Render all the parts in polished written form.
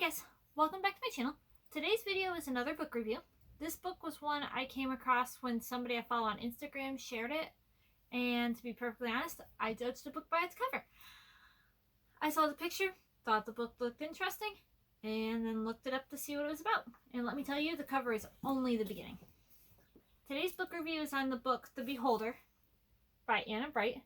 guys, welcome back to my channel. Today's video is another book review. This book was one I came across when somebody I follow on Instagram shared it, and to be perfectly honest, I judged the book by its cover. I saw the picture, thought the book looked interesting, and then looked it up to see what it was about. And let me tell you, the cover is only the beginning. Today's book review is on the book The Beholder by Anna Bright.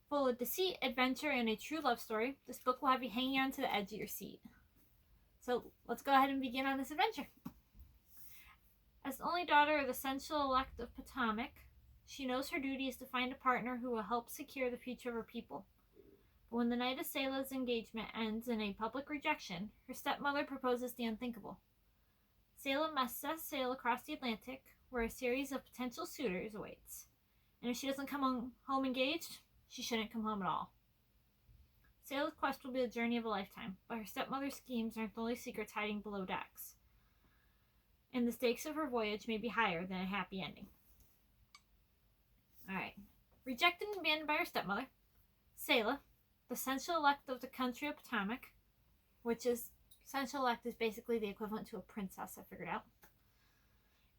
Full of deceit, adventure, and a true love story, this book will have you hanging on to the edge of your seat. So let's go ahead and begin on this adventure. As the only daughter of the sensual elect of Potomac, she knows her duty is to find a partner who will help secure the future of her people. But when the night of Selah's engagement ends in a public rejection, her stepmother proposes the unthinkable. Selah must set sail across the Atlantic, where a series of potential suitors awaits. And if she doesn't come home engaged, she shouldn't come home at all. Selah's quest will be the journey of a lifetime, but her stepmother's schemes aren't the only secrets hiding below decks. And the stakes of her voyage may be higher than a happy ending. Alright. Rejected and abandoned by her stepmother, Selah, the sensual elect of the country of Potomac, which is, sensual elect is basically the equivalent to a princess, I figured out,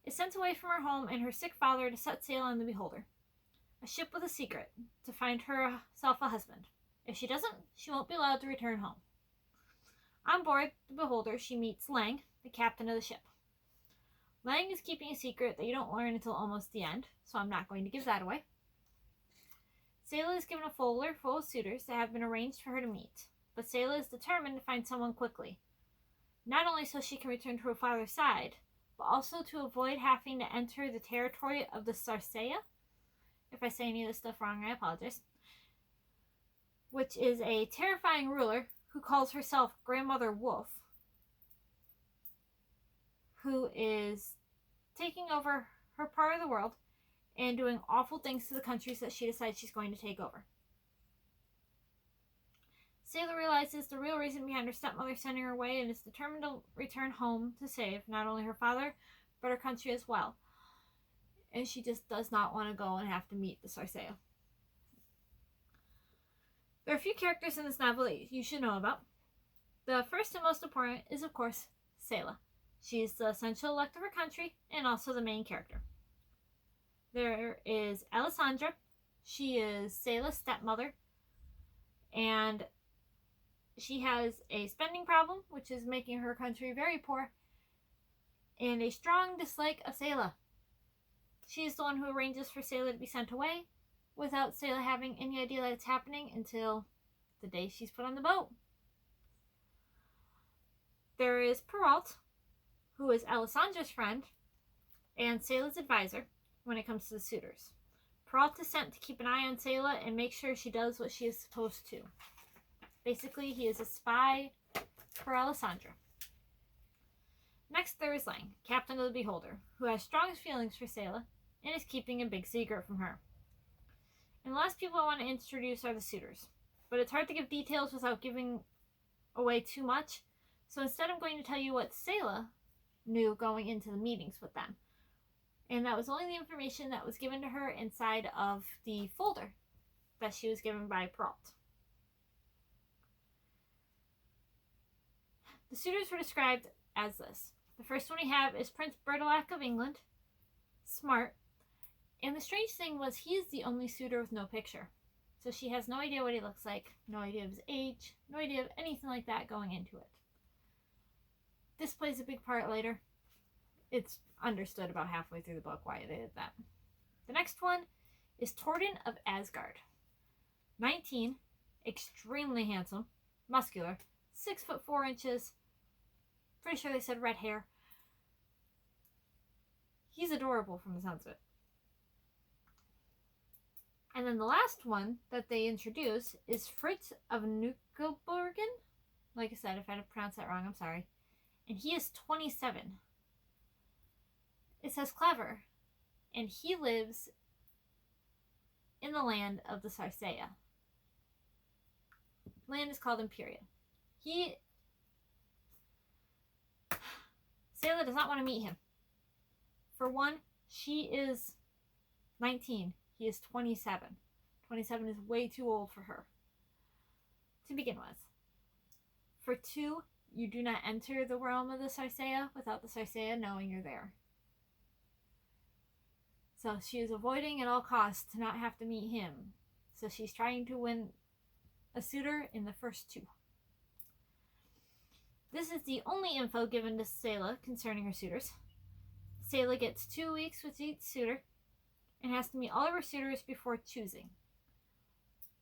is sent away from her home and her sick father to set sail on the Beholder, a ship with a secret, to find herself a husband. If she doesn't, she won't be allowed to return home. On board the Beholder, she meets Lang, the captain of the ship. Lang is keeping a secret that you don't learn until almost the end, so I'm not going to give that away. Selah is given a folder full of suitors that have been arranged for her to meet, but Selah is determined to find someone quickly, not only so she can return to her father's side, but also to avoid having to enter the territory of the Sarsaia. If I say any of this stuff wrong, I apologize. Which is a terrifying ruler who calls herself Grandmother Wolf, who is taking over her part of the world and doing awful things to the countries that she decides she's going to take over. Selah realizes the real reason behind her stepmother sending her away and is determined to return home to save not only her father, but her country as well. And she just does not want to go and have to meet the Sarsaia. There are a few characters in this novel that you should know about. The first and most important is, of course, Selah. She's the essential elect of her country and also the main character. There is Alessandra. She is Selah's stepmother, and she has a spending problem, which is making her country very poor, and a strong dislike of Selah. She is the one who arranges for Selah to be sent away without Selah having any idea that it's happening until the day she's put on the boat. There is Perrault, who is Alessandra's friend and Selah's advisor when it comes to the suitors. Perrault is sent to keep an eye on Selah and make sure she does what she is supposed to. Basically, he is a spy for Alessandra. Next, there is Lang, captain of the Beholder, who has strong feelings for Selah and is keeping a big secret from her. And the last people I want to introduce are the suitors. But it's hard to give details without giving away too much, so instead I'm going to tell you what Selah knew going into the meetings with them. And that was only the information that was given to her inside of the folder that she was given by Perrault. The suitors were described as this. The first one we have is Prince Bertilac of England, smart, and the strange thing was he is the only suitor with no picture. So she has no idea what he looks like, no idea of his age, no idea of anything like that going into it. This plays a big part later. It's understood about halfway through the book why they did that. The next one is Torden of Asgard. 19, extremely handsome, muscular, 6'4", pretty sure they said red hair. He's adorable from the sounds of it. And then the last one that they introduce is Fritz of Nuckelborgen. Like I said, if I pronounced that wrong, I'm sorry. And he is 27. It says clever. And he lives in the land of the Sarsaia. Land is called Imperia. Selah does not want to meet him. For one, she is 19. He is 27. 27 is way too old for her. to begin with. For 2, you do not enter the realm of the Sarsaia without the Sarsaia knowing you're there. So she is avoiding at all costs to not have to meet him. So she's trying to win a suitor in the first 2. This is the only info given to Selah concerning her suitors. Selah gets 2 weeks with each suitor and has to meet all of her suitors before choosing.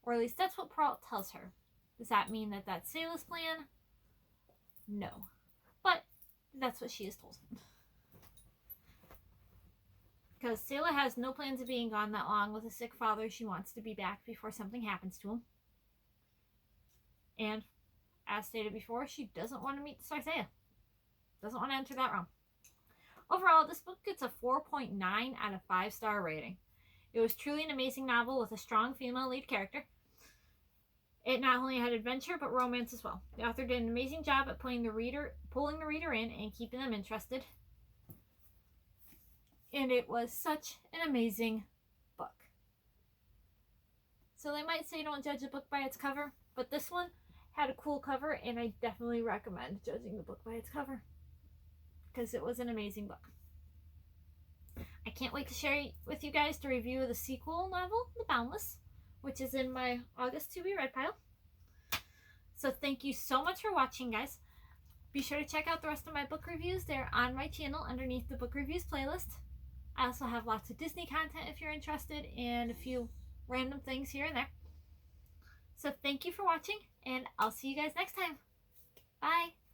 Or at least that's what Peralt tells her. Does that mean that that's Selah's plan? No. But that's what she is told. Because Selah has no plans of being gone that long with a sick father. She wants to be back before something happens to him. And, as stated before, she doesn't want to meet the Sarsaia. Doesn't want to enter that realm. Overall, this book gets a 4.9 out of 5-star rating. It was truly an amazing novel with a strong female lead character. It not only had adventure, but romance as well. The author did an amazing job at pulling the reader in and keeping them interested. And it was such an amazing book. So they might say don't judge a book by its cover, but this one had a cool cover, and I definitely recommend judging the book by its cover, because it was an amazing book. I can't wait to share with you guys the review of the sequel novel, The Boundless, which is in my August to be read pile. So thank you so much for watching, guys. Be sure to check out the rest of my book reviews. They're on my channel underneath the book reviews playlist. I also have lots of Disney content if you're interested, and a few random things here and there. So thank you for watching, and I'll see you guys next time. Bye!